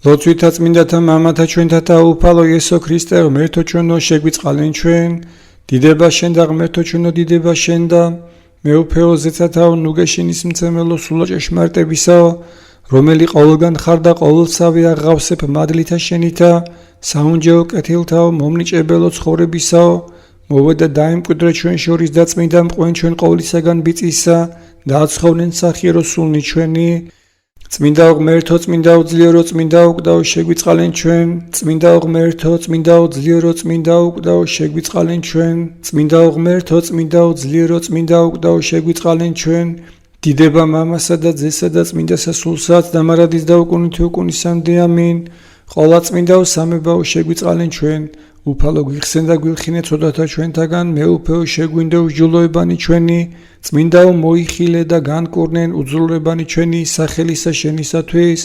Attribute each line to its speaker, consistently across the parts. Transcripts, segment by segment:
Speaker 1: ლოცვითა წმინდათა მამათა ჩვენთა და უფალო იესო ქრისტე ღმერთო ჩვენო შეგვიწყალენ ჩვენ დიდება შენ და ღმერთო ჩვენო დიდება შენ და მეუფეო ზეცათაო ნუგეშინის მცემელო სულა ჭეშმარიტებისაო რომელი ყოველგან ხარ და ყოველსავე აღავსებ მადლითა შენითა საუნჯეო კეთილთაო მომნიჭებელო ცხოვრებისაო მოვედა დაიმკვიდრე ჩვენ შორის და წმინდა მყვენ ჩვენ ყოვლისაგან ბიწისა და აცხოვნენ სახიერო სულნი ჩვენი წმინდა ღმერთო წმინდა უძლიერო წმინდა უკდაო შეგვიწყალენ ჩვენ წმინდა ღმერთო წმინდა უძლიერო წმინდა უკდაო შეგვიწყალენ ჩვენ წმინდა ღმერთო წმინდა უძლიერო წმინდა უკდაო შეგვიწყალენ ჩვენ დიდება მამასა და ძესა და წმინდა სასულსაც და მარადის და უკუნითი უკუნისამდე ამინ ყოლა წმინდაო სამებაო შეგვიწყალენ ჩვენ უფალო გვიხსენ და გვილხინე ცოდათა ჩვენთაგან მეუფეო შეგვინდე უჯულოებანი ჩვენი წმინდაო მოიხილე და განკურნენ უძულოებანი ჩვენი სახელისა შენისათვის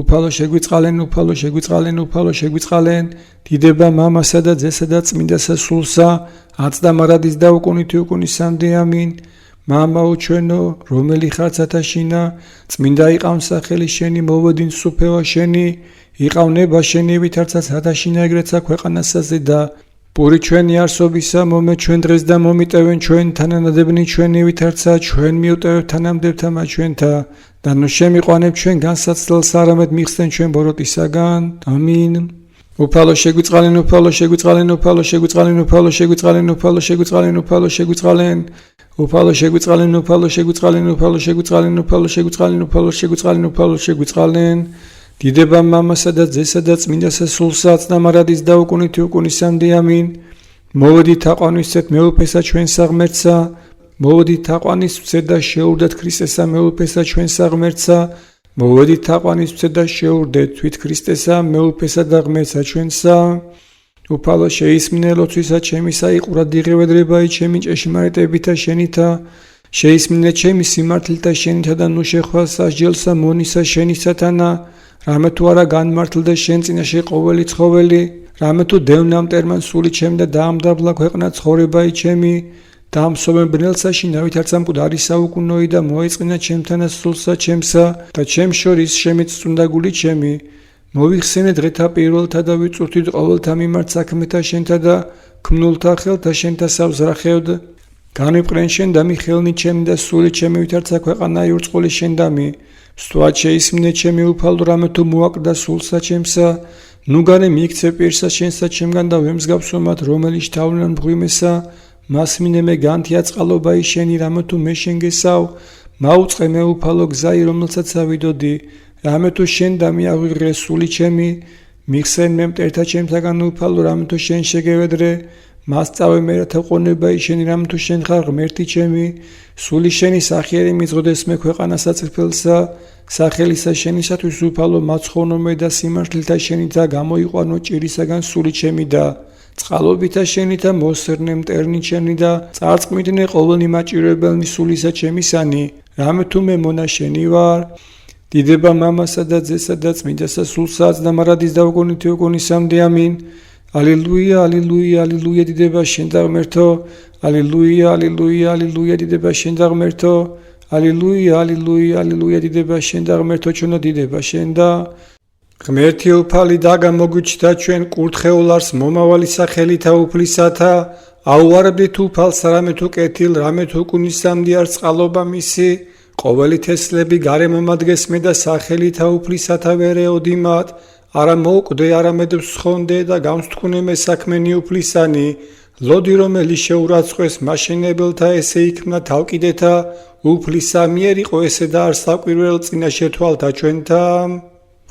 Speaker 1: უფალო შეგვიწყალენ უფალო შეგვიწყალენ უფალო შეგვიწყალენ დიდება მამასა და ძესა და წმინდა სასულსა აცდა მარადის და უკუნითი უკუნისამდე ამინ მამაო ჩვენო რომელი ხარ ცათაშინა წმინდა იყავ სახელი შენი მოვედინ სუფევა შენი იყავ ნება შენი ვითარცა ცათაშინა ეგრეცა ქვეყანასაზე და პური ჩვენი არსობისა მომე ჩვენ დღეს და მომიტევენ ჩვენ თანანადებნი ჩვენი ვითარცა ჩვენ მიუტევებ თანამდებთა მათ ჩვენთა და ნუ შემიყვანებ ჩვენ განსაცდელს არამედ მიხსენ ჩვენ ბოროტისაგან ამინ უფალო შეგვიწყალენ უფალო შეგვიწყალენ უფალო შეგვიწყალენ უფალო შეგვიწყალენ უფალო შეგვიწყალენ უფალო შეგვიწყალენ უფალო შეგვიწყალენ უფალო შეგვიწყალენ უფალო შეგვიწყალენ უფალო შეგვიწყალენ უფალო შეგვიწყალენ უფალო შეგვიწყალენ დიდება მამასა და ძესა და წმინდა სასულსაც და მარადის და უკუნითი უკუნისამდე ამინ მოვედით აყვანისცეთ მეუფესა ჩვენსა ღმერთსა მოვედით აყვანისცეთ და შეურდეთ ქრისტესა მეუფესა ჩვენსა ღმერთსა მოვედით აყვანისცეთ და შეურდეთ თვით ქრისტესა მეუფესა და ღმერთსა ჩვენსა უფალო შეისმინე ლოცვისა ჩემისა იყურა დიღევედრებაი ჩემი ჭეშმარიტებითა შენითა შეისმინე ჩემი სიმართლეთა შენითა და ნუ შეხვალ სასჯელსა მონისა შენისათანა რამე თუ არა განმართლდა შენ წინაშე ყოველი ცხოველი რამე თუ დევნამტერმან სული ჩემ და დაამდაბლა ქვეყნა ცხოვრებაი ჩემი დაამსობენ ბნელსაში ნავითარცა მკვდარი საუკუნოი და მოეწყინა ჩემთანა სულსა ჩემსა და ჩემ შორის შემეწუნდა გული ჩემი მოვიხსენე დღეთა პირველთა და ვიწურთით ყოველთა მიმართ საქმეთა შენთა და ქმნულთა ხელთა შენთა სავზრახევდ განვიპყრენ შენ და მიხელნი ჩემი და სული ჩემი ვითარცა ქვეყანა იურწყული შენ და მი სთვად შეისმინე ჩემი უფალო რამე თუ მოაკვდა სულსა ჩემსა ნუ გარე მიიქცე პირსა შენსა ჩემგან და ვემსგავსო მათ რომელიც თავლან მღვიმესა მას მინე მე განთია წყალობაი შენი რამე თუ მე შენ გესავ მაუწყე მე უფალო გზაი რომელსაც ავიდოდი რამე თუ შენ და მიაღვიღრე სული ჩემი მიხსენ მე მტერთა ჩემთაგან უფალო რამე თუ შენ შეგევედრე მას წავე მე რათა ყონებაი შენი რამე თუ შენ ხარ ღმერთი ჩემი სული შენი სახიერი მიწოდეს მე ქვეყანა საწრფელსა სახელისა შენისათვის უფალო მაცხოვნომე და სიმართლეთა შენითა გამოიყვანო ჭირისაგან სული ჩემი და წყალობითა შენითა მოსერნე მტერნი შენი და წარწმიდნე ყოველი მაჭირებელნი სულისა ჩემისანი რამე თუ მე მონა შენი ვარ დიდება მამასა და ძესა და წმინდა სასულსაც და მარადის და უკუნითი უკუნისამდე ამინ ალილუია ალილუია ალილუია დიდება შენ და ღმერთო ალილუია ალილუია ალილუია დიდება შენ და ღმერთო ალილუია ალილუია ალილუია დიდება შენ და ღმერთო ჩვენო დიდება შენ და ღმერთი უფალი და გამოგვიჩნდა ჩვენ კურთხეულარს მომავალი სახელითა უფლისათა აუარებდით უფალს რამე თუ კეთილ რამე თუ უკუნისამდე არ წყალობა მისი ყოველი თესლები გარემომადგეს მე და სახელითა უფლისათა ვერეოდი მათ არა მოუკვდე არამედ ვსხონდე და გამსთქუნე მე საქმენი უფლისანი ლოდი რომელი შეურაცხყვეს მაშენებელთა ესე იქმნა თავკიდეთა უფლისა მიერ იყო ესე და არ საკვირველ წინაშე თვალთა ჩვენთა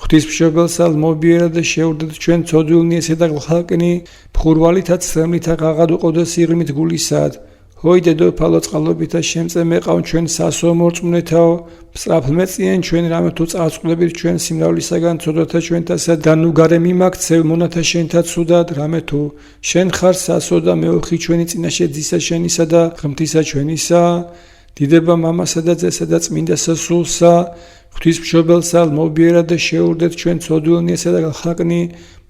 Speaker 1: ღვთისმშობელსა მობიერა და შეურდეთ ჩვენ ცოდვილნი ესე და ხალკნი ფხურვალითა ცრემლითა ღაღად უყოდე სიღრმით გულისად ჰოი დედო ფალო წყალობითა შემწე მეყავ ჩვენ სასო მორწმუნეთაო სწრაფლმეწიან ჩვენ რამე თუ წარწყლებით ჩვენ სიმრავლისაგან ცოდათა ჩვენთასა და ნუ გარე მიმაქცევ მონათა შენთა ცუდად რამე თუ შენ ხარ სასო და მეოხი ჩვენი წინაშე ძისა შენისა და ღმრთისა ჩვენისა დიდება მამასა და ძესა და წმინდა სასულსა ღვთისმშობელსა მობიერა და შეურდეთ ჩვენ ცოდვილნი ესა და ხალკნი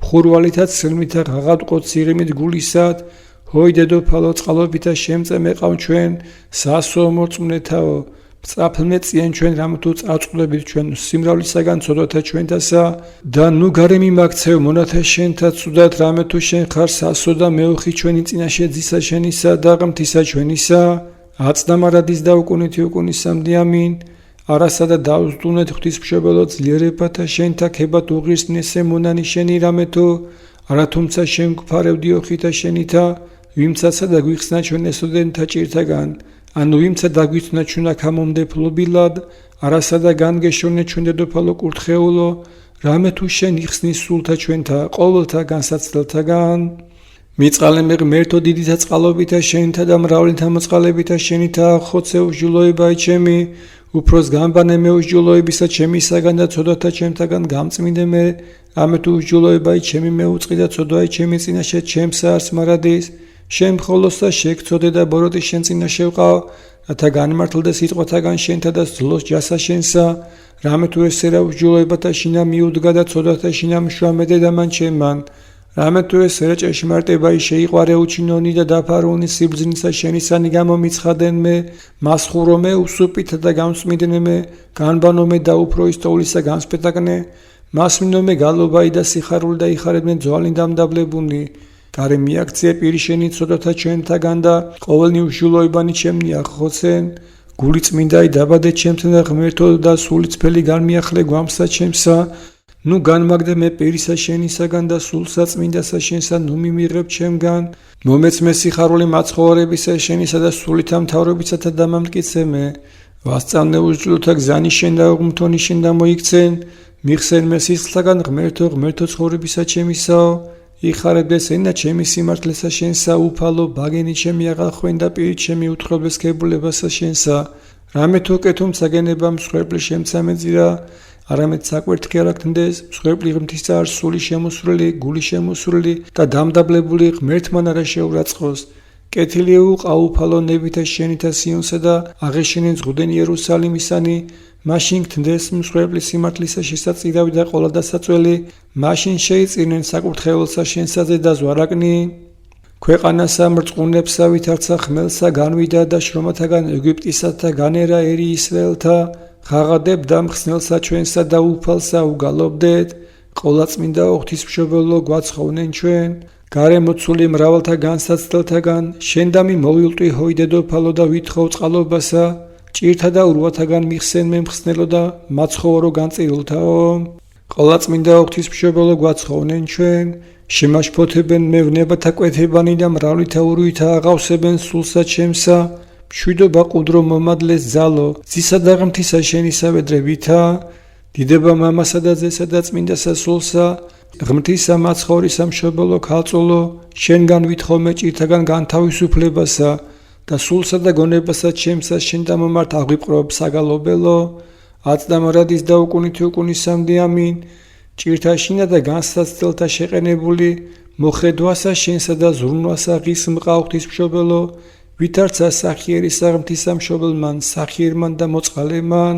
Speaker 1: ფხურვალითა ცრემლითა ღაღად უყოდ სიღრმით გულისად ჰოი დედოფალო წყალობითა შემწე მეყავ ჩვენ სასო მორწმუნეთაო სწრაფლმეწიან ჩვენ რამე თუ წარწყდებით ჩვენ სიმრავლისაგან ცოდვათა ჩვენთასა და ნუ გარე მიმაქცევ მონათა შენთა ცუდად რამე თუ შენ ხარ სასო და მეუხი ჩვენი წინაშე ძისა შენისა და ღმრთისა ჩვენისა აცდამარადის და უკუნეთი უკუნისამდე ამინ არასა და დაუსტუნეთ ღვთისმშობელო ძლიერებათა შენთა ქებად უღირსნესე მონანი შენი რამე თუ არა თუმცა შენ გვფარევდიო ხითა შენითა ვიმცაცა და გვიხსნა ჩვენ ესოდენთა ჭირთაგან ანუ ვიმცა დაგვიწნა ჩვენა გამომდეფლობილად არასა და განგეშორნე ჩვენ დედოფალო კურთხეულო რამე თუ შენ იხსნის სულთა ჩვენთა ყოველთა განსაცდელთაგან მიწყალე მე ღმერთო დიდითა წყალობითა შენითა და მრავლითა მოწყალებითა შენითა ხოცე უსჯულოებაი ჩემი უფროს გამბანე მე უსჯულოებისა ჩემისაგან და ცოდვათა ჩემთაგან გამწმინდე მე რამე თუ უსჯულოებაი ჩემი მეუწყი და ცოდვაი ჩემი წინაშე ჩემსა არს მარადის შენ მხოლოსა შეგწოდე და ბოროტი შენ წინაშე ვყავ რათა განმართლდე სიტყვათაგან შენთა და ძლოს ჯასა შენსა რამე თუ ესერა უსჯულოებათა შინა მიუდგა და ცოდვათა შინა მშვამედე და მან ჩემან რამე თუ ესერა ჭეშმარიტებაი შეიყვარე უჩინონი და დაფარონი სიბრძნისა შენისანი გამომიცხადენ მე მასხურო მე უსუპითა და გამწმინდნე მე განბანო მე და უფრო ისტოვლისა განსპეტაკნე მასმინო მე გალობაი და სიხარული და იხარებდნენ ძვალი დამდაბლებუნი გარე მიაქცია პირი შენი ცოდვათა ჩვენთაგან და ყოველნი უსჯულოებანი ჩემნია ხოცენ გული წმინდაი დაბადე ჩემთან და ღმერთო და სული წფელი განმიახლე გვამსა ჩემსა ნუ განმაგდე მე პირისა შენისაგან და სულსა წმინდასა შენსა ნუ მიმიღებ ჩემგან მომეც მე სიხარული მაცხოვრებისა შენისა და სულითა მთავრობისათა დამამტკიცე მე ვასწავლე უსჯულოთა გზანი შენ და უღმრთონი შენ და მოიქცენ მიხსენ მე სისხლთაგან ღმერთო ცხოვრებისა ჩემისაო იხარებდეს ენა ჩემი სიმართლესა შენსა უფალო ბაგენი ჩემი აღახვენ და პირი ჩემი უთხრობდეს ქებულებასა შენსა რამე თუ კეთუმ საგენება მსხვერპლი შემცამეძირა არამედ საკვირთხე არ აქტნდეს მსხვერპლი ღმრთისა არ სული შემოსვლელი გული შემოსვლელი და დამდაბლებული ღმერთმან არა შეურაცხოს კეთილი უყავ უფალო ნებითა შენითა სიონსა და აღეშენენ ზღუდენ იერუსალიმისანი მაშინ გთნდეს მსხვერპლი სიმართლისა შესაწირავი და ყოლა დასაწველი მაშინ შეიწირნენ საკურთხეველსა შენსაზე და ზვარაკნი ქვეყანასა მრწყუნებსა ვითარცა ხმელსა განვიდა და შრომათაგან ეგვიპტისა და განერა ერი ისრაელთა ხაღადებ და მხსნელსა ჩვენსა და უფალსა უგალობდეთ ყოლაწმინდა ღვთისმშობელო გვაცხოვნენ ჩვენ გარემოცული მრავალთა განსაცდელთაგან შენ და მოვილტვი ჰოი დედოფალო და ვითხოვ წყალობასა ჭირთა და ურვათაგან მიხსენ მე მხსნელო და მაცხოვრო განწირულთაო ყოლაწმინდა ღვთისმშობელო გვაცხოვნენ ჩვენ შემაშფოთებენ მე ვნებათა კვეთებანი და მრავლითა ურვითა აღავსებენ სულსა ჩემსა მშვიდობა ყუდრო მომადლეს ძალო ძისა და ღმრთისა შენისა ვედრებითა დიდება მამასა და ძესა და წმინდასა სულსა ღმრთისა მაცხოვრისა მშობელო ქალწულო შენგან ვითხოვ მე ჭირთაგან განთავისუფლებასა და სულსა და გონებასა ჩემსა შენ და მომართ აღვიყრობ საგალობელო აცდამარადის და უკუნითი უკუნისამდე ამინ ჭირთაშინა და განსაცდელთა შეყენებული მოხედვასა შენსა და ზრუნვასა ღის მყავ ღვთისმშობელო ვითარცა სახიერისა ღმრთისა მშობელმან სახიერმან და მოწყალემან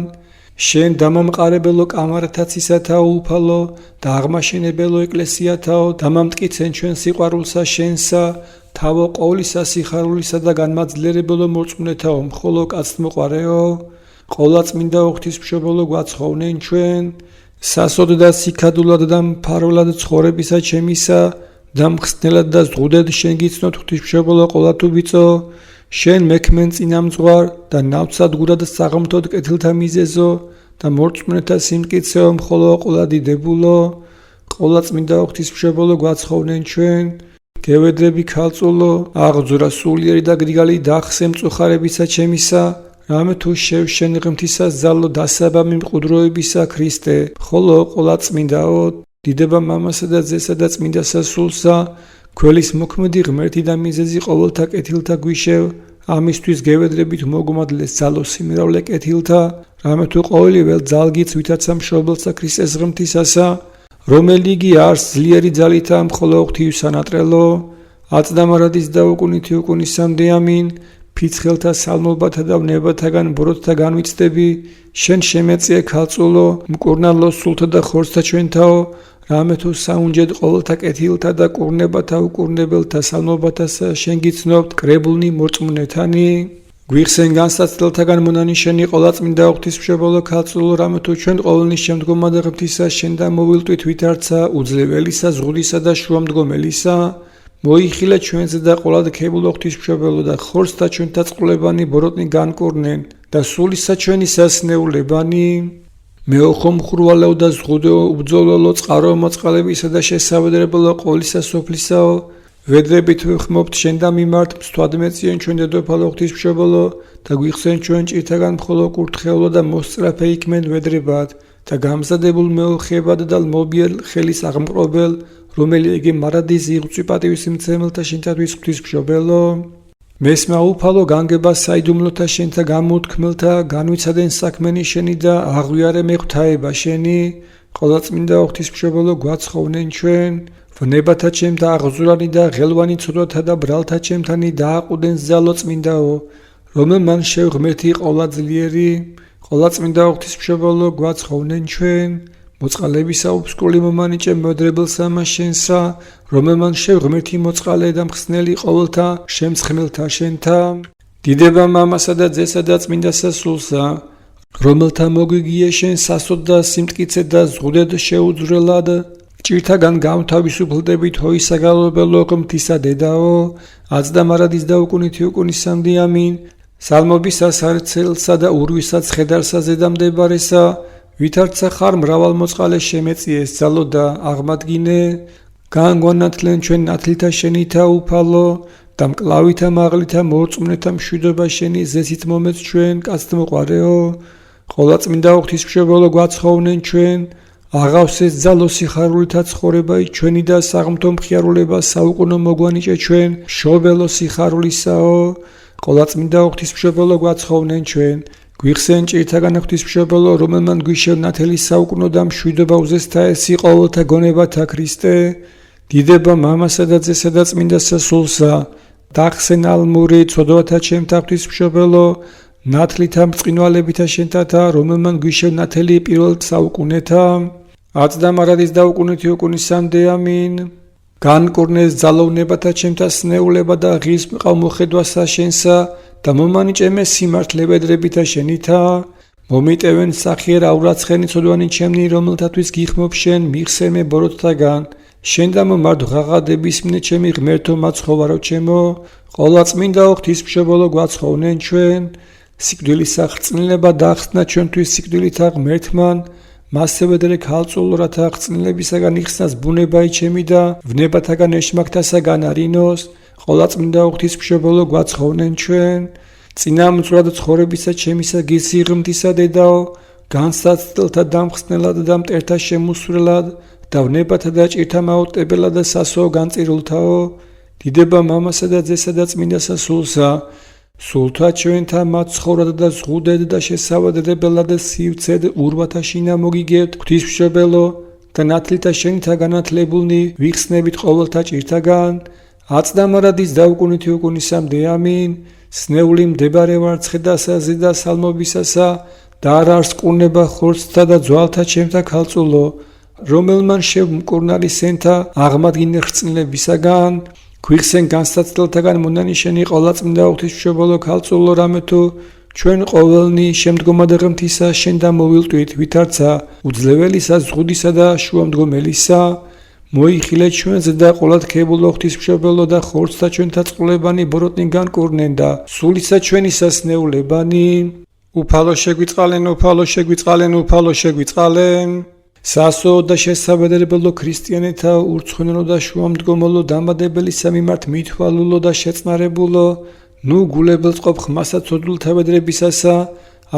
Speaker 1: შენ დამამყარებელო კამარათაცისათაო უფალო და აღმაშენებელო ეკლესიათაო დამამტკიცენ ჩვენ სიყვარულსა შენსა თავო ყოვლისა სიხარულისა და განმაძლიერებელო მორწმუნეთაო მხოლო კაცთმოყარეო ყოლაწმინდა ღვთისმშობელო გვაცხოვნენ ჩვენ სასოდ და სიქადულად და მფარველად ცხოვრებისა ჩემისა და მხსნელად და ზღუდად შენ გიცნოთ ღვთისმშობელო ყოლა თუ ვიწო შენ მექმენ წინამძღვარ და ნავცადგურად საღმრთოდ კეთილთა მიზეზო და მორწმუნეთა სიმტკიცეო მხოლო ყოლა დიდებულო ყოლაწმინდა ღვთისმშობელო გვაცხოვნენ ჩვენ გევედრები ქალწულო აღძურა სულიერი და გრიგალი დახსე მწუხარებისა ჩემისა რამე თუ შევშენ ღმრთისა ზალო დასაბამი მყუდროებისა ქრისტე ხოლო ყოლაწმინდაო დიდება მამასა და ძესა და წმინდასა სულსა ქველის მოქმედი ღმერთი და მიზეზი ყოველთა კეთილთა გვიშევ ამისთვის გევედრებით მოგმადლეს ზალო სიმრავლე კეთილთა რამე თუ ყოველივე ძალგიც ვითარცა მშობელსა ქრისტეს ღმრთისასა რომელი იგი არს ძლიერი ძალითა მხოლო ღვთივსანატრელო აცდამარადის და უკუნითი უკუნისამდე ამინ ფიცხელთა სალმობათა და ვნებათაგან ბოროტთა განვიცდები შენ შემეწიე ქალწულო მკურნალო სულთა და ხორცთა ჩვენთაო რამე თუ საუნჯედ ყოველთა კეთილთა და კურნებათა უკურნებელთა სალმობათასა შენ გიცნობთ კრებულნი მორწმუნეთანი გვიხსენ განსაცდელთაგან მონანიშნი ყოლაწმინდა ღვთისმშობელო ქალწულო რამე თუ ჩვენ ყოველნის შემდგომად ღმრთისა შენ და მოვილტვით ვითარცა უძლებელისა ზღუდისა და შუამდგომელისა მოიხილა ჩვენზე და ყოლადქებულო ღვთისმშობელო და ხორცთა ჩვენთა წყლებანი ბოროტნი განკურნენ და სულისა ჩვენი სასნეულებანი მეოხომხურვალეო და ზღუდეო უბძოლველო წყარო მოწყალებისა და შესაბედრებელო ყოვლისა სოფლისაო ვედრებით ვხმობთ შენ და მიმართ მსთვადმეწიენ ჩვენ დედოფალო ღვთისმშობელო და გვიხსენ ჩვენ ჭირთაგან მხოლოდ კურთხეულო და მოსწრაფე იქმენ ვედრებად და გამზადებულ მეოხებად და მობიელ ხელის აღმყრობელ რომელი იგი მარადის იღწვი პატივისმცემელთა შენთათვის ღვთისმშობელო მესმა უფალო განგება საიდუმლოთა შენთა გამოუთქმელთა განვიცადენ საქმენი შენი და აღვიარე მე ღვთაება შენი ყოლაწმინდა ღვთისმშობელო გვაცხოვნენ ჩვენ ვნებათა ჩემთა აღზურანი და ღელვანი ცოდვათა და ბრალთა ჩემთანი დააყუდენ ზალო წმინდაო რომელმან შევღმერთი ყოლაძლიერი ყოლაწმინდა ღვთისმშობელო გვაცხოვნენ ჩვენ მოწყალებისა უბსკული მომანიჭე მოდრებელ სამაშენსა რომელმან შევღმერთი მოწყალე და მხსნელი ყოველთა შემცხმელთა შენთა დიდება მამასა და ძესა და წმინდასა სულსა რომელთა მოგვიგია შენ სასოდ და სიმტკიცე და ზღუდედ შეუძრელად ჭირთაგან გამთავისუფლდებით ჰოისაგალობელო ღმრთისა დედაო აცდა მარადის და უკუნითი უკუნისამდე ამინ სალმობისა სარცელსა და ურვისა ცხედარსა ზედამდებარესა ვითარცა ხარ მრავალ მოწყალე შემეწიეს ძალო და აღმადგინე განგვანათლენ ჩვენ ნათლითა შენითა უფალო და მკლავითა მაღლითა მორწმუნეთა მშვიდობა შენი ზესით მომეც ჩვენ კაცთმოყარეო ყოლაწმინდა ღვთისმშობელო გვაცხოვნენ ჩვენ აღავსეს ძალო სიხარულითა ცხოვრებაი ჩვენი და საღმრთო მხიარულება საუკუნო მოგვანიჭე ჩვენ მშობელო სიხარულისაო ყოლაწმინდა ღვთისმშობელო გვაცხოვნენ ჩვენ გვიხსენ ჭირთაგან ღვთისმშობელო რომელმან გვიშევ ნათელი საუკუნო და მშვიდობა უზესთა ესი ყოველთა გონებათა ქრისტე დიდება მამასა და ძესა და წმინდასა სულსა დახსენ ალმური ცოდვათა ჩემთა ღვთისმშობელო ნათლითა მწყინვალებითა შენთათა რომელმან გვიშევ ნათელი პირველ საუკუნეთა აცდა მარადის და უკუნითი უკუნისამდე ამინ განკურნეს ძალოვნებათა ჩემთა სნეულება და ღირს მყავ მოხედვასა შენსა და მომანიჭემე სიმართლე ვედრებითა შენითა მომიტევენ სახიერ აურაცხენი ცოდვანი ჩემნი რომელთათვის გიხმობ შენ მიხსენე ბოროტთაგან შენ და მომართ ღაღადების მინე ჩემი ღმერთო მაცხოვარო ჩემო ყოლაწმინდა ღვთისმშობელო გვაცხოვნენ ჩვენ სიკვდილის აღწნილება დახსნა ჩვენთვის სიკვდილითა ღმერთმან მასზე ვედრე ქალწულო რათა აღწნილებისაგან იხსნას ბუნებაი ჩემი და ვნებათაგან ეშმაკთასაგან არინოს ყოლაწმინდა ღვთისმშობელო გვაცხოვნენ ჩვენ წინამძღვრად ცხოვრებისა ჩემისა გიზი ღმრთისა დედაო განსაცდელთა დამხსნელად და მტერთა შემოსვლელად და ვნებათა და ჭირთა მაუტებელად და სასო განწირულთაო დიდება მამასა და ძესა და წმინდასა სულსა სულთა ჩვენთა მაცხოვრად და ზღუდედ და შესავადრებელად და სივცედ ურვათა შინა მოგიგებთ ღვთისმშობელო და ნათლითა შენითა განათლებულნი ვიხსნებით ყოველთა ჭირთაგან აცდა მარადის და უკუნითი უკუნისამდე ამინ სნეული მდებარე ვარცხედასა ზედა სალმობისასა და არ არს ყურნება ხორცთა და ძვალთა ჩემთა ქალწულო რომელმან შევმკურნალი სენთა აღმადგინე ხრწნილებისაგან გვიხსენ განსაცდელთაგან მონანიშნი ყოლაწმინდა ღვთისმშობელო ქალწულო რამე თუ ჩვენ ყოველნი შემდგომად ღმრთისა შენ და მოვილტვით ვითარცა უძლებელისა ზღუდისა და შუამდგომელისა მოიხილე ჩვენზე და ყოლადქებულო ღვთისმშობელო და ხორცთა ჩვენთა წყლებანი ბოროტნი განკურნენ და სულისა ჩვენი სასნეულებანი უფალო შეგვიწყალენ უფალო შეგვიწყალენ უფალო შეგვიწყალენ სასო და შესაბედრებელო ქრისტიანეთა ურცხვენელო და შუამდგომელო დამადებელისა მიმართ მithვალულო და შეწნარებულო ნუ გულებელ წყობ ხმასა ცოდულთა ვედრებისასა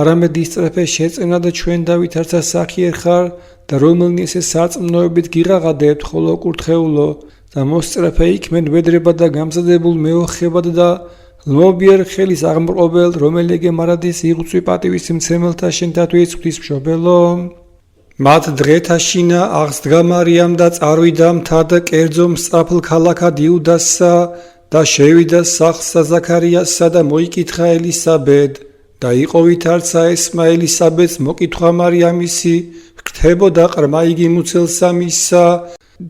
Speaker 1: არამედ ისწრაფე შეწენა და ჩვენ დავითარცა სახიერ ხარ და რომელნი ესე სარწმუნოებით გიღაღადებთ ხოლო კურთხეულო და მოსწრაფე იქმენ ვედრებად და გამზადებულ მეოხებად და ლმობიერ ხელის აღმყრობელ რომელეგე მარადის იღწვი პატივისმცემელთა შენთათვის ღვთისმშობელო მათ დღეთა შინა აღსდგა მარიამ და წარვიდა მთა და კერძო მსწრაფლ ქალაქად იუდასსა და შევიდა სახლსა ზაქარიასსა და მოიკითხა ელისაბედ და იყო ვითარცა ესმა ელისაბედს მოკითხა მარიამისი ღვთებოდა ყრმა იგი მუცელსამისა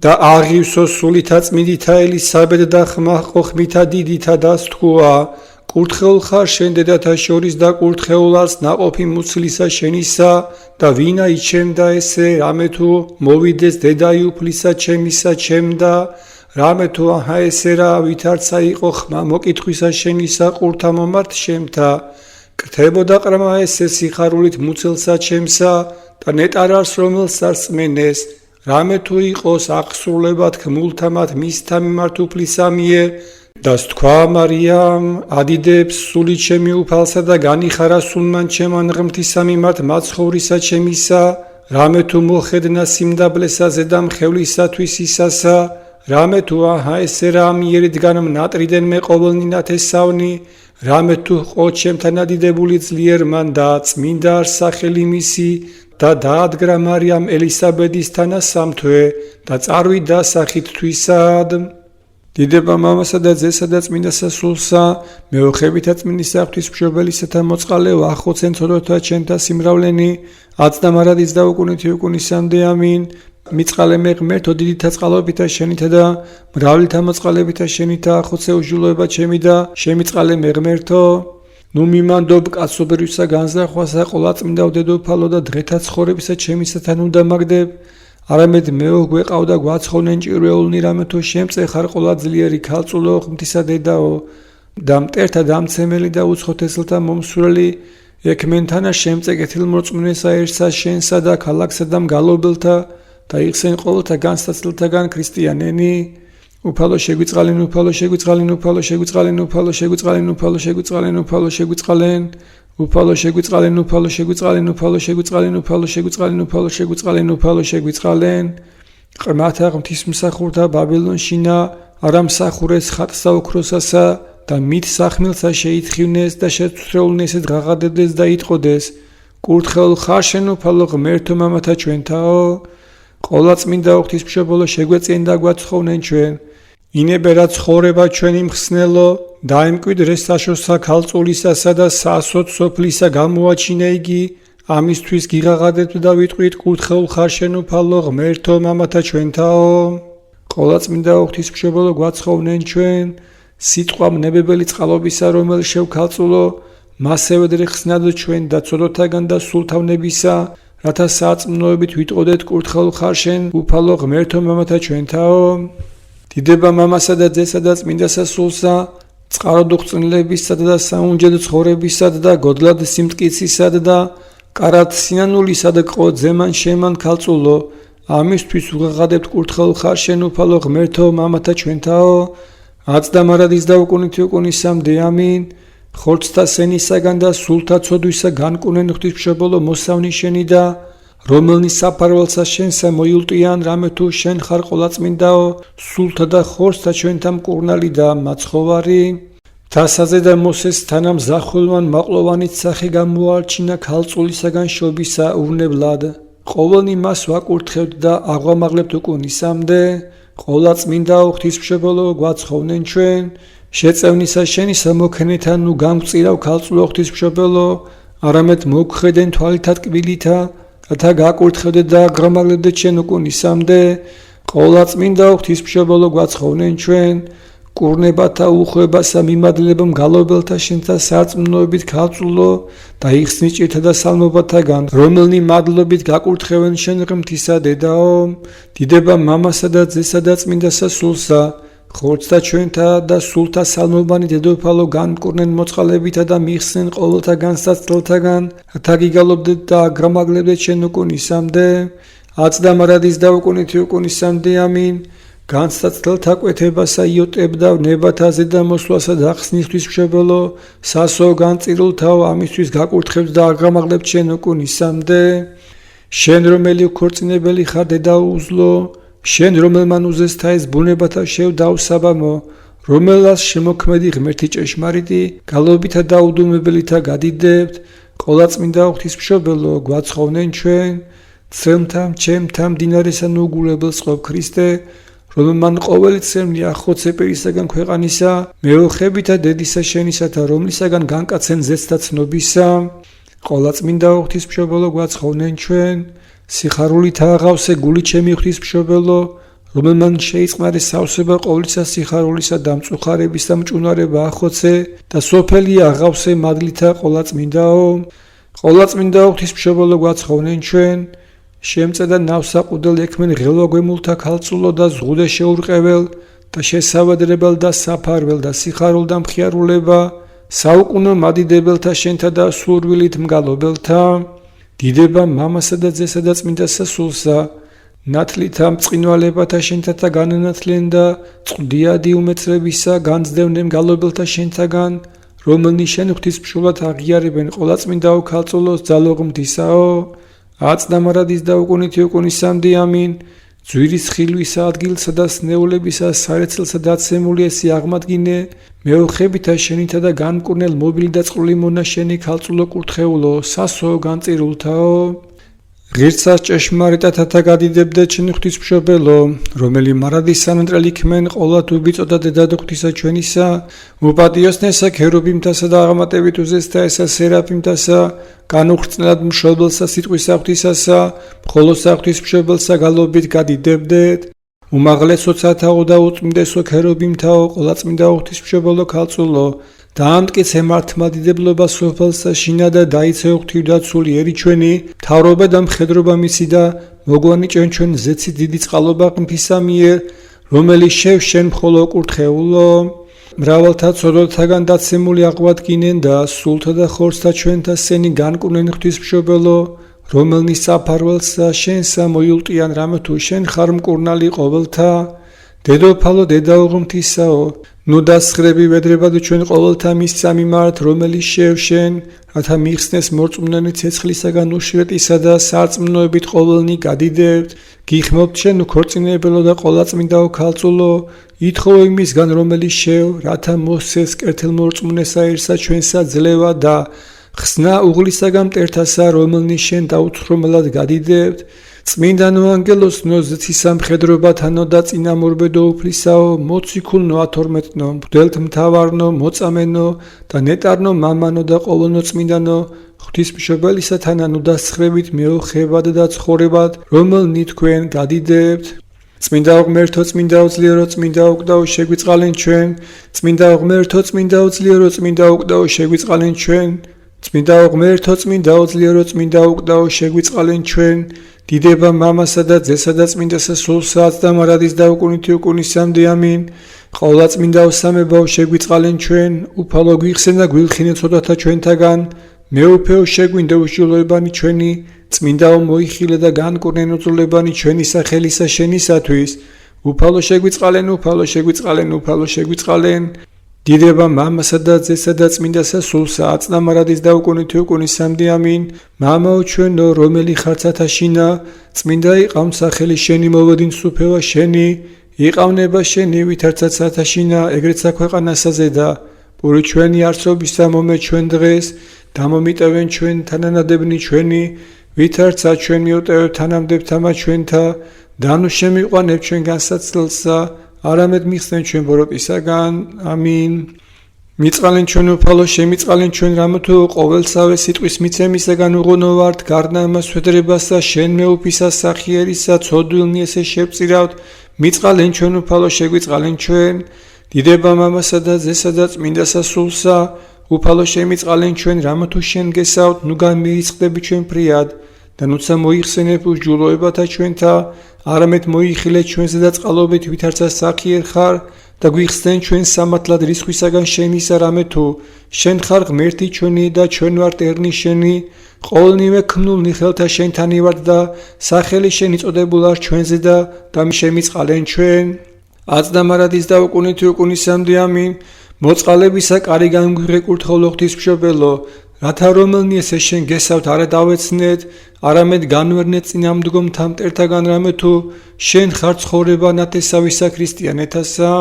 Speaker 1: და აღივსო სულითა წმინდითა ელისაბედ და ხმა ხოხმითა დიდითა დასთქუა კურთხეულ ხარ შენ დედათა შორის და კურთხეულას ნაყოფი მუცლისა შენისა და ვინა იჩემდა ესე რამე თუ მოვიდეს დედაი უფლისა ჩემისა ჩემდა რამე თუ აჰა ესე რა ვითარცა იყო ხმა მოკითხვისა შენისა ყურთა მომართ შემთა კრთებოდა ყრმა ესე სიხარულით მუცელსა ჩემსა და ნეტარარს რომელს სარწმენეს რამე თუ იყოს აღსრულებად ქმულთამათ მისთა მიმართ უფლისა მიერ და თქვა მარიამ ადიდებს სული ჩემი უფალსა და განიხარა სულმან ჩემან ღმრთისა მიმართ მაცხოვრისა ჩემისა რამე თუ მოხედნა სიმდაბლესა ზედამ ხევლისათვის ისასა რამე თუ აჰა ესე რა მიერიდან მნატრიდან მე ყოველნი ნათესავნი რამე თუ ყო ჩემთან ადიდებული ძლიერ მან და წმინდა არსახელი მისი და დაადგრა მარიამ ელისაბედისთანა სამთვე და წარვიდა სახით თვისად დიდება მამასა და ძესა და წმინდა სასულსა მეოხებითა წმინდის ღვთისმშობელისათა მოწყალეო ახოცენ ცოდოთა ჩემთა სიმრავლენი აცდა მარადის და უკუნითი უკუნისამდე ამინ მიწყალე მე ღმერთო დიდითა წყალობითა შენითა და მრავლითა მოწყალებითა შენითა ახოცე უჟილოება ჩემი და შემიწყალე მე ღმერთო ნუ მიმანდობ კაცობრიუსა განზრახვასა ყოლაწმინდა დედოფალო და დღეთა ცხოვრებისა ჩემისათან უნდა მაგდებ არამედ მეო გვეყავდა გვაცხონენ ჭირვეულნი რამე თუ შემწეხარ ყოლა ძლიერი ქალწულო ღმრთისა დედაო და მტერთა დამცემელი და უცხოთესლთა მომსვლელი ექმენთანა შემწეკეთილ მოწმუნესა ერთსა შენსა და ქალაქსა და მგალობელთა და იხსენ ყოველთა განსაცდელთაგან ქრისტიანენი უფალო შეგვიწყალენ უფალო შეგვიწყალენ უფალო შეგვიწყალენ უფალო შეგვიწყალენ უფალო შეგვიწყალენ უფალო შეგვიწყალენ უფალო შეგვიწყალენ უფალო შეგვიწყალენ უფალო შეგვიწყალენ უფალო შეგვიწყალენ უფალო შეგვიწყალენ უფალო შეგვიწყალენ ყრმათა ღვთისმსახურთა ბაბილონშინა არამსახურეს ხატსა ოქროსასა და მით სახმელსა შეითხოვნეს და შეცვლილნეს დღაღადებდეს და იტყოდეს კურთხეულ ხარ შენ უფალო ღმერთო მამათა ჩვენთაო ყოლაწმინდა ღვთისმშობელო შეგვეწიენ და გვაცხოვნენ ჩვენ ინებე რა ცხოვრება ჩვენი მხსნელო დაემკვიდრეს საშოსა ქალწულისასა და სასოთ სოფლისა გამოაჩინე იგი ამისთვის გიღაღადებთ და ვიტყვით კურთხეულ ხარ შენ უფალო ღმერთო მამათა ჩვენთაო ყოლაწმინდა ღვთისმშობელო გვაცხოვნენ ჩვენ სიტყვა ნებებელი წყალობისა რომელ შევქალწულო მასევე დღეხსნადო ჩვენ და ცოდოთაგან და სულთავნებისა რათა საწმნოებით ვიტყოდეთ კურთხეულ ხარ შენ უფალო ღმერთო მამათა ჩვენთაო დიდება მამასა და ძესა და წმინდა სასულსა წყაროდ უხრწნელებისა და საუნჯედ ცხოვრებისა და გოდლად სიმტკიცისა და კარად სინანულისა და ყო ზემან შემან ქალწულო ამისთვის უღაღადებთ კურთხეულ ხარ შენ უფალო ღმერთო მამათა ჩვენთაო აცდა მარადის და უკუნითი უკუნისამდე ამინ ხორცთა სენისაგან და სულთა ცოდვისა განკუნენ ღვთისმშობელო მოსავნი შენი და რომელნი საფარველსა შენსა მოიულტიან რამე თუ შენ ხარ ყოლაწმინდაო სულთა და ხორცთა ჩვენთა მკურნალი და მაცხოვარი თასაზე და მოსეს თანამზახველვან მაყლოვანით სახე გამოარჩინა ქალწულისაგან შობისა ურნებლად ყოველნი მას ვაკურთხებთ და აღვამაღლებთ უკუნისამდე ყოლაწმინდაო ღვთისმშობელო გვაცხოვნენ ჩვენ შეწევნისა შენისა მოქნეთა ნუ გამწირავ ქალწულო ღვთისმშობელო არამედ მოგხედენ თვალითა ტკბილითა რათა გაკურთხებდეთ და გრამაღლებდეთ შენ უკუნისამდე ყოლაწმინდა ღვთისმშობელო გვაცხოვნენ ჩვენ კურნებათა უხვებასა მიმადლებო მგალობელთა შენთა სარწმუნოებით ქალწულო და იხსნი ჭირთა და სალმობათაგან რომელნი მადლობით გაკურთხევენ შენ ღმრთისა დედაო დიდება მამასა და ძესა და წმინდა სასულსა ხორცთა ჩვენთა და სულთა სალმობანი დედოფალო განკურნენ მოწყალებითა და მიხსნენ ყოველთა განსაცდელთაგან რათა გიგალობდეთ და აგრამაღლებდეთ შენ უკუნისამდე აცდა მარადის და უკუნითი უკუნისამდე ამინ განსაცდელთა კვეთებასა იოტებ და ნებათაზე და მოსვლასა და ხსნის ღვთისმშობელო სასო განწირულთაო ამისთვის გაკურთხებთ და აგრამაღლებთ შენ უკუნისამდე შენ რომელი ქორწინებელი ხარ დედაო უზლო შენ რომელმან უზესთა ეს ბუნებათა შევდავსაბამო რომელას შემოქმედი ღმერთი ჭეშმარიტი გალობითა და უდუმებელითა გადიდებთ ყოლაწმინდა ღვთისმშობელო გვაცხოვნენ ჩვენ ცემთა ჩემთა მდინარესა ნუგულებელს ყოფ ქრისტე რომელმან ყოველი წემლი ახოცე პირისაგან ქვეყანისა მეოხებითა დედისა შენისათა რომლისაგან განკაცენ ზესთა ცნობისა ყოლაწმინდა ღვთისმშობელო გვაცხოვნენ ჩვენ სიხარულით აღავსე გული ჩემი ღვთისმშობელო რომელმან შეიწყნარეს სავსება ყოვლისა სიხარულისა და მწუხარების და მჭუნარება ახოცე და სოფელი აღავსე მადლითა ყოლაწმინდაო. ყოლაწმინდაო ღვთისმშობელო გვაცხოვნენ ჩვენ, შემწე და ნავსაყუდელ ექმენ ღელვა გვემულთა ქალწულო და ზღუდე შეურყეվել და შესავადრებელ და საფარվել და სიხარულ და მხიარულება საუკუნო მადიდებელთა შენთა და სურვილით მგალობელთა. დიდება მამასა და ძესა და წმინდა სასულსა, ნათლითა მწყინვალებათა შენთათა განანათლენ და წყდიადი უმეცრებისა განძდევნე მგალობელთა შენთაგან, რომელნი შენ ღვთისმშობლად აღიარებენ ყოლაწმინდაო ქალწულოს ძალოღმთისაო, აწნამარადის და უკუნითი უკუნისამდე ამინ. ძვირის ხილვისა ადგილსა და სნეულებისა სარეცელსა დაცემული ესი აღმადგინე, მეოხებითა შენითა და განმკურნელ მობილი და წყლული მონა შენი ქალწულო კურთხეულო, სასო განწირულთაო. ღირსას ჭეშმარიტათათა გადიდებდე ჩვენი ღვთისმშობელო, რომელი მარადის სანმტრელი ქმენ ყოლა თუბიწოდა დედადო ღვთისა ჩვენისა, უპატიოსნესა ქერუბიმთასა და აღმატებით უზესთა ესა სერაფიმთასა, განუხრწნელად მშობელსა სიტყვისა ღვთისასა, მხოლოსა ღვთისმშობელსა გალობით გადიდებდეთ. უმაღლესოცათაო და უწმინდესო ქერუბიმთაო, ყოლაწმინდაო ღვთისმშობელო ქალწულო, დაამტკიცე მართლმადიდებლობა სოფელსა შინა და დაიცეო ღვთივდაცული ერი ჩვენი, მთავრობა და მხედრობა მისი და მოგვანიჭენ ჩვენ ზეცი დიდი წყალობა ღმრთისა მიერ, რომელიც შენ მხოლო კურთხეულო. მრავალთა ცოდვათაგან დაცემული აღვადგინენ და სულთა და ხორცთა ჩვენთა სენი განკურნენ ღვთისმშობელო, რომელნი საფარველსა შენსა მოიულტიან რამე თუ შენ ხარ მკურნალი ყოველთა. დედოფალო დედაო ღმრთისაო, ნუ დასხრები ვედრებადო ჩვენ ყოველთა მისცა მიმართ, რომელიც შენ, რათა მიხსნეს მორწმუნენი ცეცხლისაგან უშრეტისა და სარწმუნოებით ყოველნი გადიდებთ. გიხმობთ შენ უქორწინებელო და ყოლაწმინდაო ქალწულო, ითხოვე იმისგან რომელიც რათა მოსცეს კერთელ მორწმუნესა ერთსა ჩვენსა ძლევა და ხსნა უღლისაგან მტერთასა, რომელნი შენ დაუთხრომელად გადიდებთ. წმინდანო ანგელოსნო ზეცისა მხედრობათანო და წინამორბედო უფლისაო, მოციქულნო ათორმეტნო, მღვდელთ მთავარნო, მოწამენო და ნეტარნო მამანო და ყოველნო წმინდანო, ღვთისმშობელისათანა ნუ დასხრებით მეოხებად და ცხოვრებად, რომელნი თქვენ გადიდებთ. წმინდაო ღმერთო, წმინდაო ძლიერო, წმინდაო უკდაო შეგვიწყალენ ჩვენ, წმინდაო ღმერთო, წმინდაო ძლიერო, წმინდაო უკდაო შეგვიწყალენ ჩვენ, წმინდაო ღმერთო, წმინდაო ძლიერო, წმინდაო უკდაო შეგვიწყალენ ჩვენ. დიდება მამასა და ძესა და წმინდა სასულსა და მარადის და უკუნითი უკუნისამდე ამინ. ყოლაწმინდაო სამებაო შეგვიწყალენ ჩვენ, უფალო გვიხსენ და გვილხინე ცოდვათა ჩვენთაგან, მეუფეო შეგვინდა უშვილოებანი ჩვენი, წმინდაო მოიხილე და განკურნე უძლებანი ჩვენი სახელისა შენისათვის, უფალო შეგვიწყალენ, უფალო შეგვიწყალენ, უფალო შეგვიწყალენ. დიდება მამასა და ძესა და წმინდა სასულსა აწნამარადის და უკუნითი უკუნისამდე ამინ. მამაო ჩვენო, რომელი ხარცათა შინა, წმინდა იყავ სახელი შენი, მოვედინს უფევა შენი, იყავნება შენი ვითარცაც სათაშინა, ეგრეცა ქვეყანასაზე და პური ჩვენი არსობისა მომე ჩვენ დღეს, დამომიტევენ ჩვენ თანანადებნი ჩვენი, ვითარცა ჩვენ მიუტევებ თანამდებთამა ჩვენთა, და ნუ შემიყვანებ ჩვენ განსაცდელსა, არამედ მიხსნენ ჩვენ ბოროტისაგან. ამინ. მიწყალენ ჩვენ უფალო, შემიწყალენ ჩვენ რამე თუ ყოველსავე სიტყვის მიცემისაგან უღუნო ვართ, გარდა ამას ვედრებასა შენ მეუფისა სახიერისა ცოდვილნი ესე შევწირავთ. მიწყალენ ჩვენ უფალო, შეგვიწყალენ ჩვენ. დიდება მამასა და ძესა და წმინდა სასულსა, უფალო შემიწყალენ ჩვენ რამე თუ შენ გესავთ, ნუ განმირიცხდები ჩვენ ფრიად და ნუცა მოიხსენებ უშჯულოებათა ჩვენთა, არამედ მოიხილე ჩვენზე და წყალობით ვითარცა სახიერ ხარ და გვიხსენ ჩვენ სამართლად რისხვისაგან შენისა რამე თუ შენ ხარ ღმერთი ჩვენი და ჩვენ ვართ ერნი შენი, ყოველნივე ქმნულნი ხელთა შენთანი ვართ და სახელი შენი წოდებულ არ ჩვენზე და შემიწყალენ ჩვენ. აწნამარადის და უკუნითი უკუნისამდე ამინ. მოწყალებისა კარი განგვიღე კურთხეულო ღვთისმშობელო, რათა რომელნი ესე შენ გესავთ არა დავეცნეთ, არამედ განვერნეთ წინამდგომთა მტერთაგან რამე თუ შენ ხარ ცხოვრება ნათესავისა ქრისტიანეთასა.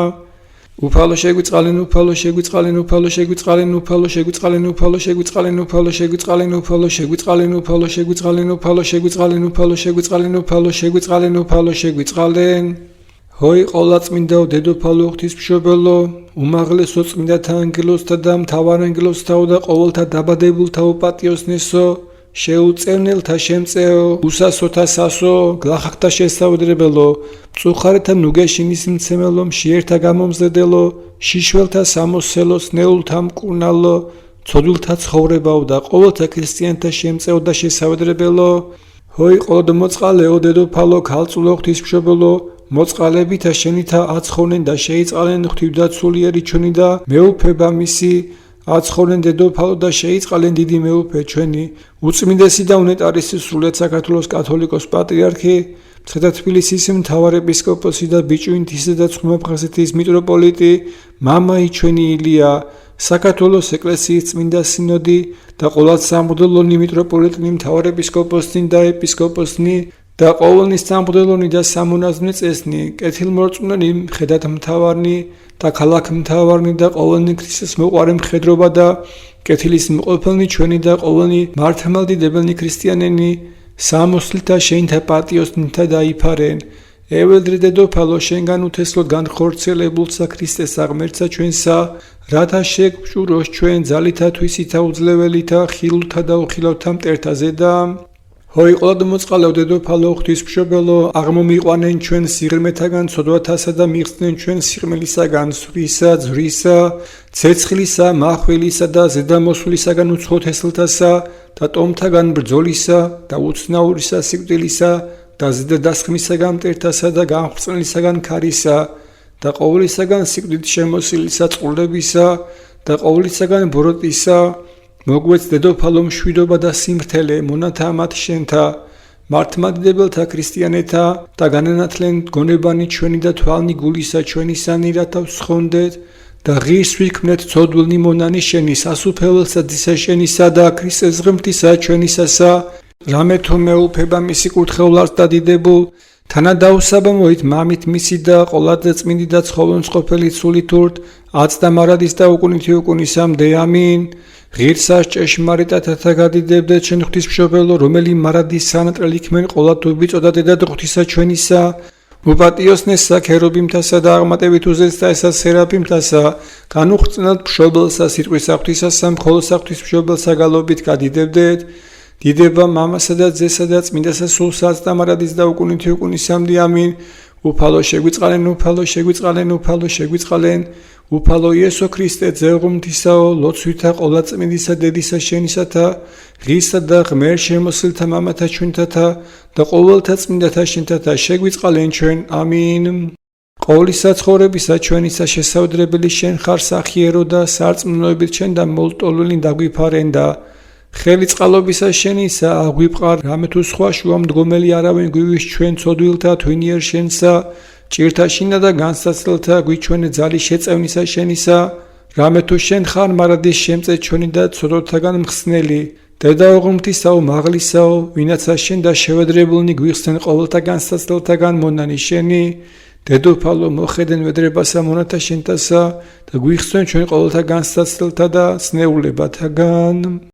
Speaker 1: უფალო შეგვიწყალენ, უფალო შეგვიწყალენ, უფალო შეგვიწყალენ, უფალო შეგვიწყალენ, უფალო შეგვიწყალენ, უფალო შეგვიწყალენ, უფალო შეგვიწყალენ, უფალო შეგვიწყალენ, უფალო შეგვიწყალენ, უფალო შეგვიწყალენ, უფალო შეგვიწყალენ, უფალო შეგვიწყალენ. ჰოი ყოლაწმინდაო დედოფალო ღვთისმშობელო, უმაღლესო წმინდათა ანგელოზთა და მთავარ ანგელოზთაო და ყოველთა დაბადებულთა უპატიოსნესო, შეუწევნელთა შემწეო, უსასოთა სასო, გლახაკთა შესაუდრებელო, მწუხარეთა ნუგეშინის მცემელო, მშიერთა გამომზრდელო, შიშველთა სამოსელოს, ნეულთა მკურნალო, ცოდვილთა ცხოვრებაო და ყოველთა ქრისტიანთა შემწეო და შესაუდრებელო, ჰოი ყოლოდ მოწყალეო, დედოფალო, ქალწულო, ღვთისმშობელო, მოწყალებითა შენითა აცხოვნენ და შეიწყალენ ღვთივდაცულიერი ჩვენი და მეუფება მისი, აცხოვნენ დედოფალო და შეიწყალენ დიდი მეუფე ჩვენი, უწმინდესი და უნეტარესი სრულიად საქართველოს კათოლიკოს პატრიარქი, მცხეთა თბილისის მთავარ ეპისკოპოსი და ბიჭვინთისა და ცხუნაფხაზეთის მიტროპოლიტი, მამაი ჩვენი ილია, საქართველოს ეკლესიის წმინდა სინოდი და ყოვლად სამღვდელონი მიტროპოლიტნი, მთავარ ეპისკოპოსნი და ეპისკოპოსნი და ყოველნი სამღვდელონი და სამონაზვნე წესნი, კეთილმორწმუნენი მხედართმთავარნი და ქალაქმთავარნი და ყოველნი ქრისტესმოყვარე მხედრობა და კეთილის მყოფელნი ჩვენი და ყოველნი მართლმადიდებელნი ქრისტიანენი სამოსლთა შენთა პატიოსნთა დაიფარენ. ეველდრე დედოფალო, შენგან უთესლოდ განხორციელებულსა ქრისტესა ღმერთსა ჩვენსა, რათა შეგჭუროს ჩვენ ძალითა თვისითა უძლეველითა ხილულთა და უხილავთა მტერთა ზედა. ჰოი ყოლად მოწყალეო, დედოფალო, ღვთისმშობელო, აღმომიყვანენ ჩვენ სიღრმეთაგან ცოდვათასა და მიხსნენ ჩვენ სიღრმელისაგან სვრისა, ძვრისა, ცეცხლისა, მახვილისა და ზედამოსვლისაგან უცხოთესლთასა და ტომთაგან ბრძოლისა და უცნაურისა სიკვდილისა და ზედადასხმისაგან მტერთასა და განხრწნილისაგან ქარისა და ყოვლისაგან სიკვდილით შემოსილისა წყურლებისა და ყოვლისაგან ბოროტისა, მოგვეც დედოფალო მშვიდობა და სიმრთელე მონათა მათ შენთა, მართლმადიდებელთა ქრისტიანეთა და განანათლენ გონებანი ჩვენი და თვალნი გულისა ჩვენისანი, რათა ვსხონდეთ და ღირს ვიქმნეთ ცოდვილნი მონანი შენი, სასუფეველსა ძისა შენისა და ქრისტეს ღმრთისა ჩვენისასა, რამე თუ მეუფება მისი კურთხევლად დადიდებულ, თანადაუსაბამოით მამით მისი და ყოლადზე წმინდი და ცხოველმსყოფელი სულითურთ, აც და მარადის და უკუნითი უკუნისამდე, ამინ. ღირსას ჭეშმარიტათათა გადიდებდეთ შენ ღვთისმშობელო, რომელი მარადის სანატრელი იქმენ ყოლად ვიწოდა დედად ღვთისა ჩვენისა, უპატიოსნესსა ქერობიმთასა და აღმატებით უზესთაესა სერაფიმთასა, განუხრწნელთ მშობელსა სიტყვისა ღვთისასა, მხოლოსა ღვთისმშობელსა გალობით გადიდებდეთ. დიდება მამასა და ძესა და წმინდასა სულსაც და მარადის და უკუნითი უკუნისამდე, ამინ. უფალო შეგვიწყალენ, უფალო შეგვიწყალენ, უფალო შეგვიწყალენ, უფალო იესო ქრისტე ძეღმრთისაო, ლოცვითა ყოვლადწმინდისა დედისა შენისათა, ღირსა და ღმერთ შემოსილთა მამათა ჩვენთათა და ყოველთა წმინდათა შენთათა შეგვიწყალენ ჩვენ, ამინ. ყოვლისა ცხოვრებისა ჩვენისა შესაუდრებელი შენ ხარ სახიერო და სარწმუნოებით შენ და მოლტოლული დაგვიფარენ და ხელი წყალობისა შენისა აგვიპყარ, რამე თუ სხვა შუა მდგომელი არავინ გვივის ჩვენ ცოდვილთა თვინიერ შენსა, ჭირთა შინა და განსაცდელთა გვიჩვენე ძალის შეწევნისა შენისა, რამე თუ შენ ხარ მარადის შემწე ჩვენი და ცოდვათაგან მხსნელი, დედაო ღმრთისაო, მაღლისაო, ვინაცა შენ და შევედრებულნი გვიხსენ ყოველთა განსაცდელთაგან მონანი შენი, დედოფალო, მოხედენ ვედრებასა მონათა შენთასა და გვიხსენ ჩვენ ყოველთა განსაცდელთა და სნეულებათაგან.